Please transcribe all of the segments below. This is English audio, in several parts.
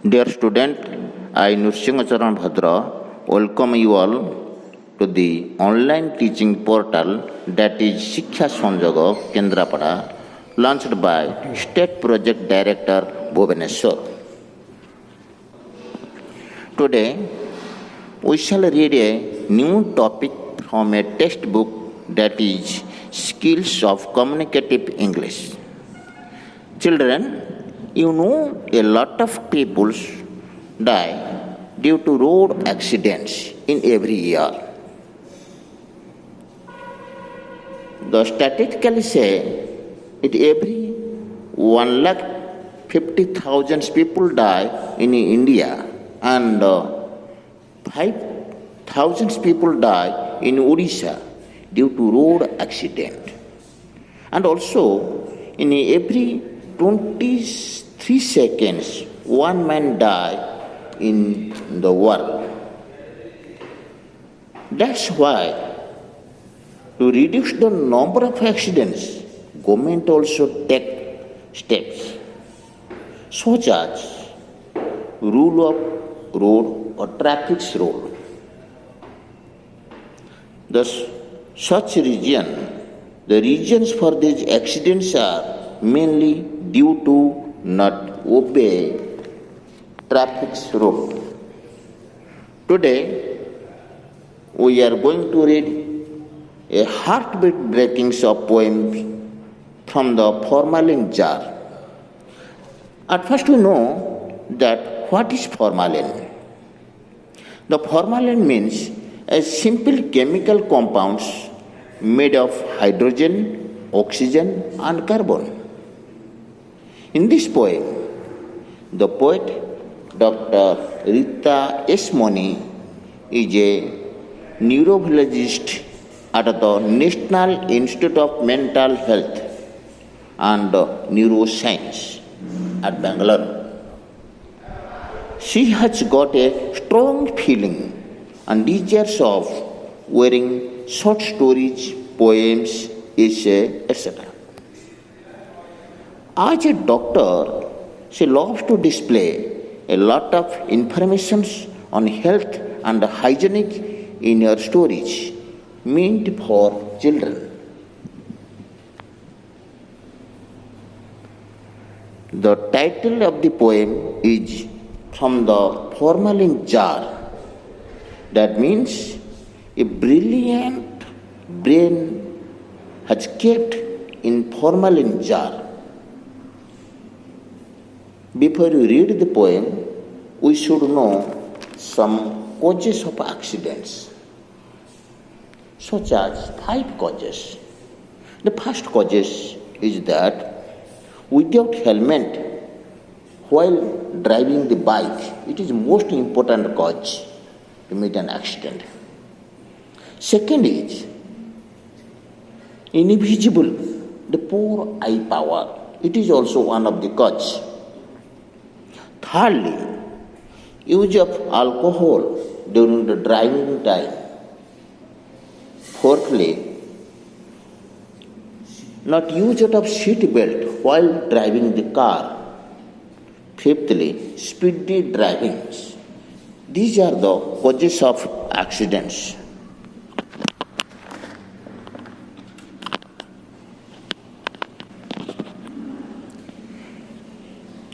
Dear student, I Nrsimhacharan Bhadra welcome you all to the online teaching portal that is Shiksha Sanjoga Kendrapada, launched by State Project Director Bhubaneswar. Today, we shall read a new topic from a textbook that is Skills of Communicative English. Children, you know a lot of people die due to road accidents in every year. The statistically say that every 150,000 people die in India and 5,000 people die in Odisha due to road accident. And also in every 23 seconds, one man dies in the world. That's why, to reduce the number of accidents, government also take steps, such as rule of road or traffic rule. The reasons for these accidents are mainly due to not obey traffic rule. Today, we are going to read a heartbeat-breaking poem from the formalin jar. At first, we know that what is formalin. The formalin means a simple chemical compounds made of hydrogen, oxygen, and carbon. In this poem, the poet Dr. Rita S. Moni is a neurobiologist at the National Institute of Mental Health and Neuroscience at Bangalore. She has got a strong feeling and desires of writing short stories, poems, essays, etc. As a doctor, she loves to display a lot of information on health and hygienic in her stories meant for children. The title of the poem is From the Formalin Jar. That means a brilliant brain has kept in formalin jar. Before you read the poem, we should know some causes of accidents, such as 5 causes. The first cause is that without helmet while driving the bike, it is most important cause to meet an accident. Second is invisible, the poor eye power. It is also one of the causes. Thirdly, use of alcohol during the driving time. Fourthly, not use of seat belt while driving the car. Fifthly, speedy driving. These are the causes of accidents.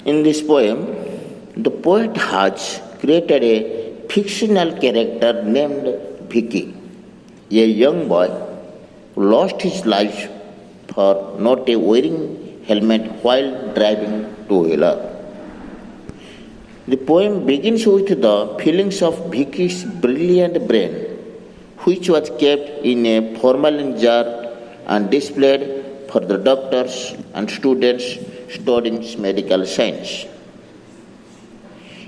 In this poem, the poet has created a fictional character named Vicky, a young boy who lost his life for not wearing helmet while driving two-wheeler. The poem begins with the feelings of Vicky's brilliant brain, which was kept in a formalin jar and displayed for the doctors and students studying medical science.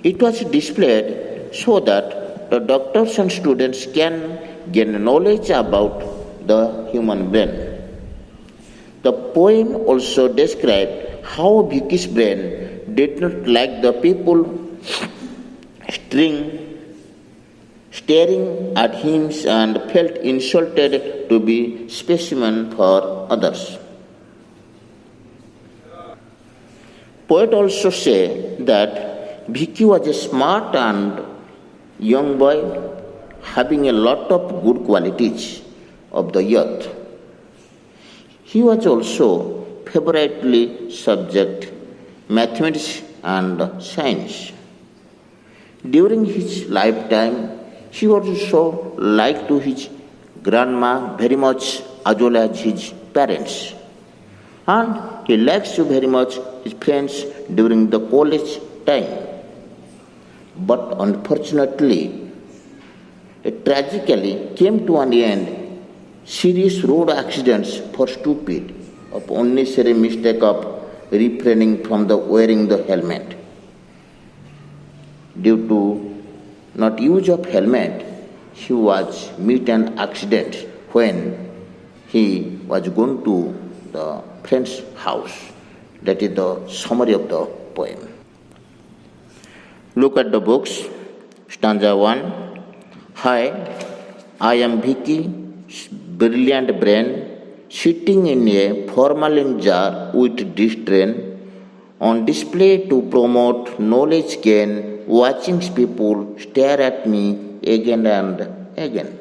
It was displayed so that the doctors and students can gain knowledge about the human brain. The poem also described how Vicky's brain did not like the people staring at him and felt insulted to be specimen for others. Poet also say that Vicky was a smart and young boy having a lot of good qualities of the youth. He was also favorably subject mathematics and science. During his lifetime, he also liked to his grandma very much as well as his parents. And he likes to very much his friends during the college time. But unfortunately, it tragically came to an end. Serious road accidents for stupid of unnecessary mistake of refraining from the wearing the helmet. Due to not use of helmet, he was meet an accident when he was going to the friend's house. That is the summary of the poem. Look at the books. Stanza 1. Hi, I am Vicky's brilliant brain sitting in a formalin jar with distrain on display to promote knowledge gain, watching people stare at me again and again.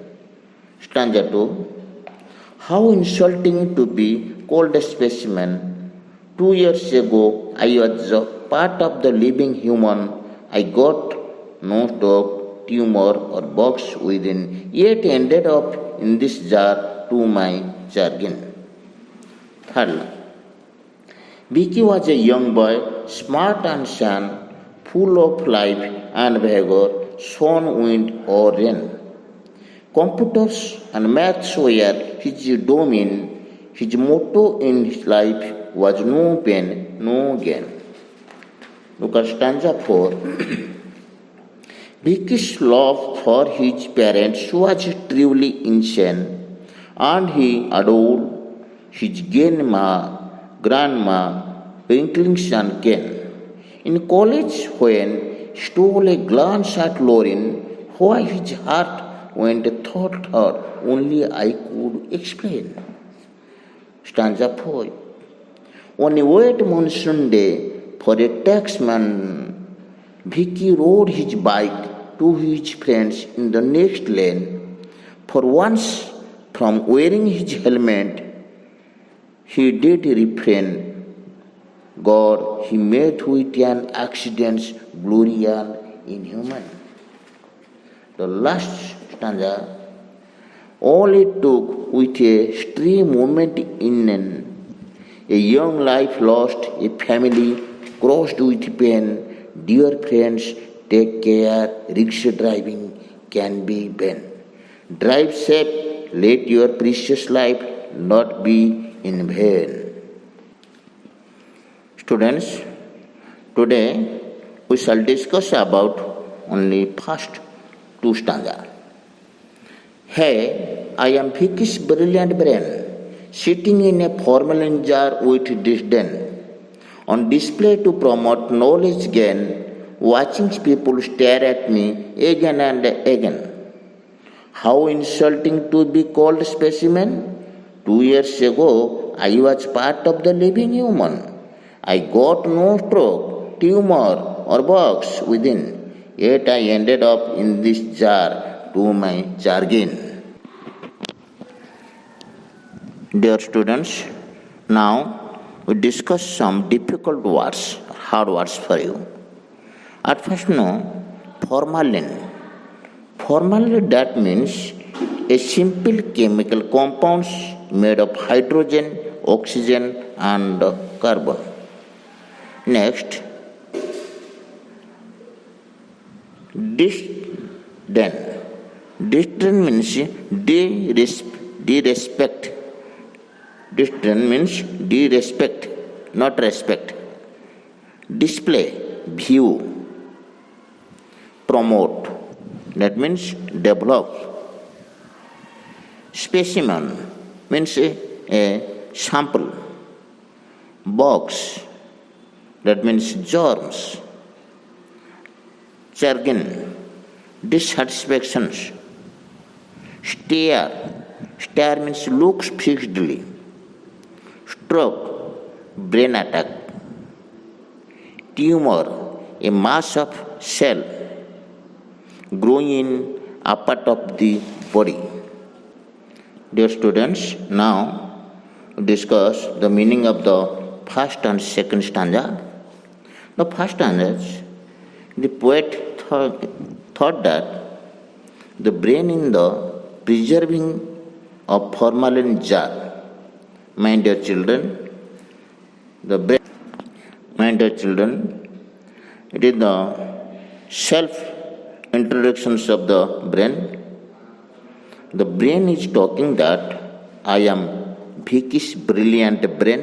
Stanza 2. How insulting to be called a specimen. 2 years ago, I was a part of the living human. I got no stroke, tumor, or box within, yet ended up in this jar to my jargon. Third, Vicky was a young boy, smart and sane, full of life and vigor, sun, wind, or rain. Computers and maths were his domain. His motto in his life was no pain, no gain. Look at stanza 4. Vicky's love for his parents was truly insane, and he adored his grandma, Pinklings and Ken. In college, when he stole a glance at Lauren, why his heart went thought her, only I could explain. Stanza 4. On a wet monsoon day, for a taxman, Vicky rode his bike to his friends in the next lane. For once, from wearing his helmet, he did refrain. God, he met with an accident, glory and inhuman. The last stanza, all it took with a stray moment in a young life lost, a family crossed with pain. Dear friends, take care, rickshaw driving can be vain. Drive safe, let your precious life not be in vain. Students, today we shall discuss about only first two stanzas. Hey, I am Vicky's brilliant brain, sitting in a formalin jar with disdain, on display to promote knowledge gain, watching people stare at me again and again. How insulting to be called specimen. 2 years ago, I was part of the living human. I got no stroke, tumor, or box within, yet I ended up in this jar to my jargon. Dear students, now we discuss some difficult words, hard words for you. At first, formalin. Formalin, that means a simple chemical compounds made of hydrogen, oxygen, and carbon. Next, disdain. Disdain means disrespect. Disdain means disrespect, not respect. Display, view. Promote, that means develop. Specimen means a sample. Box, that means germs. Jargon, dissatisfactions. Stare means looks fixedly. Stroke, brain attack. tumor, a mass of cell growing in a part of the body. Dear students, now discuss the meaning of the first and second stanza. The first stanza, the poet thought that the brain in the preserving of formalin jar. My dear children, the brain, my dear children, it is the self-introductions of the brain. The brain is talking that I am Vicky's brilliant brain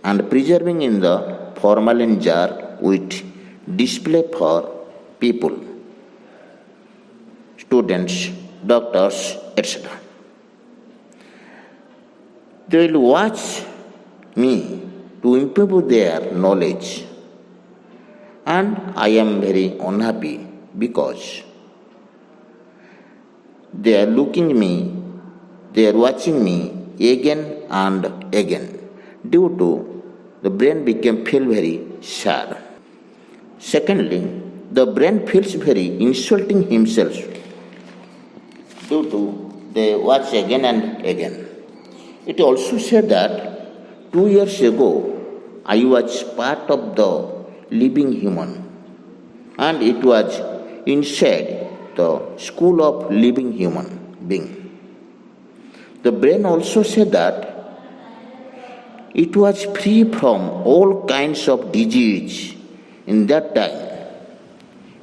and preserving in the formalin jar with display for people, students, doctors, etc. They will watch me to improve their knowledge, and I am very unhappy because they are looking me, they are watching me again and again. Due to the brain feel very sad. Secondly, the brain feels very insulting himself due to they watch again and again. It also said that 2 years ago I was part of the living human, and it was inside the school of living human being. The brain also said that it was free from all kinds of disease in that time.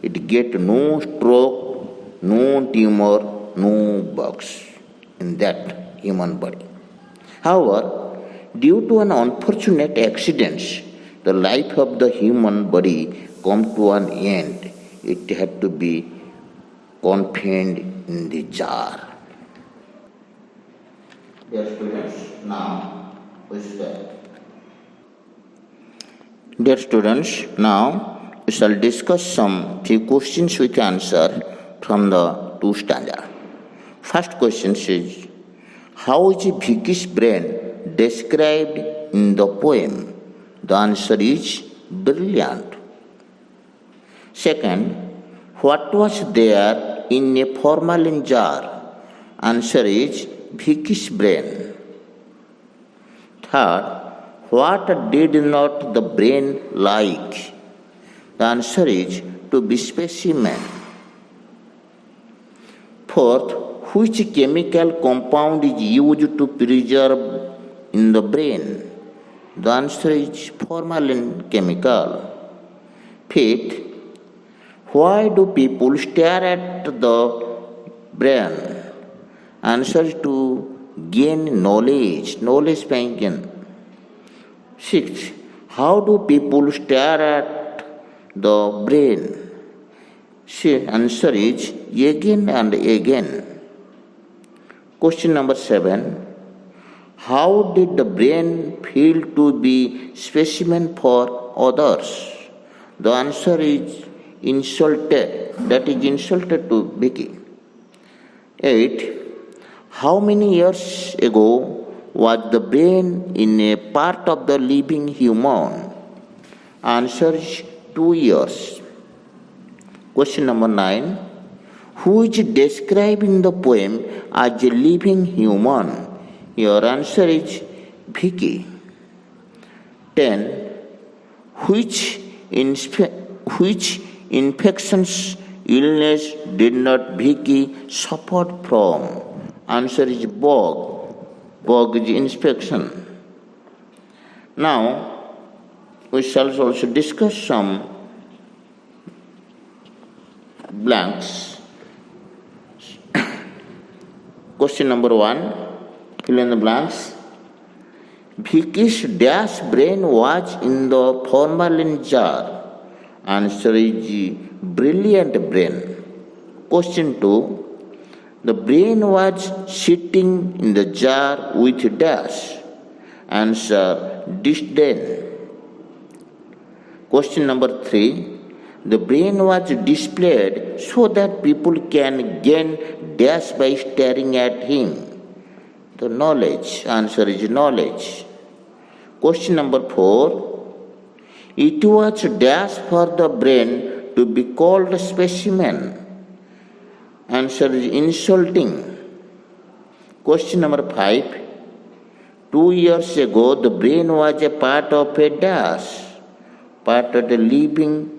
It get no stroke, no tumor, no bugs in that human body. However, due to an unfortunate accident, the life of the human body come to an end. It had to be confined in the jar. Dear students, now we shall discuss some few questions with answer from the two stanza. First question is, how is Vicky's brain described in the poem? The answer is brilliant. Second, what was there in a formalin jar? Answer is Vicky's brain. Third, what did not the brain like? The answer is to be specimen. Fourth, which chemical compound is used to preserve in the brain? The answer is formalin chemical. Fifth, why do people stare at the brain? Answer is to gain knowledge by gain. Sixth, how do people stare at the brain? Answer is again and again. Question number 7. How did the brain feel to be specimen for others? The answer is insulted. That is insulted to Vicky. 8. How many years ago was the brain in a part of the living human? Answer is 2 years. Question number 9. Who is described in the poem as a living human? Your answer is Vicky. 10. Which infections, illness did not Vicky suffer from? Answer is bug. Bug is infection. Now, we shall also discuss some blanks. Question number 1, fill in the blanks. Vicky's dash brain was in the formalin jar. Answer is brilliant brain. Question 2, the brain was sitting in the jar with dash. Answer disdain. Question number 3, the brain was displayed so that people can gain dash by staring at him. The knowledge. Answer is knowledge. Question number 4, It was dash for the brain to be called specimen. Answer is insulting. Question number 5. 2 years ago, the brain was a part of a dash, part of the living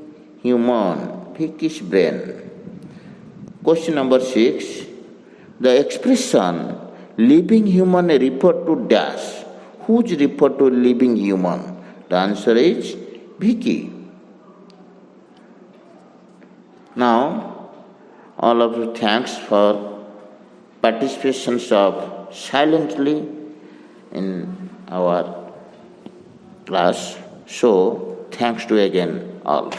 human, Vicky's brain. Question number 6. The expression living human referred to dash. Who's referred to living human? The answer is Vicky. Now, all of you, thanks for participations of silently in our class. So, thanks to again all.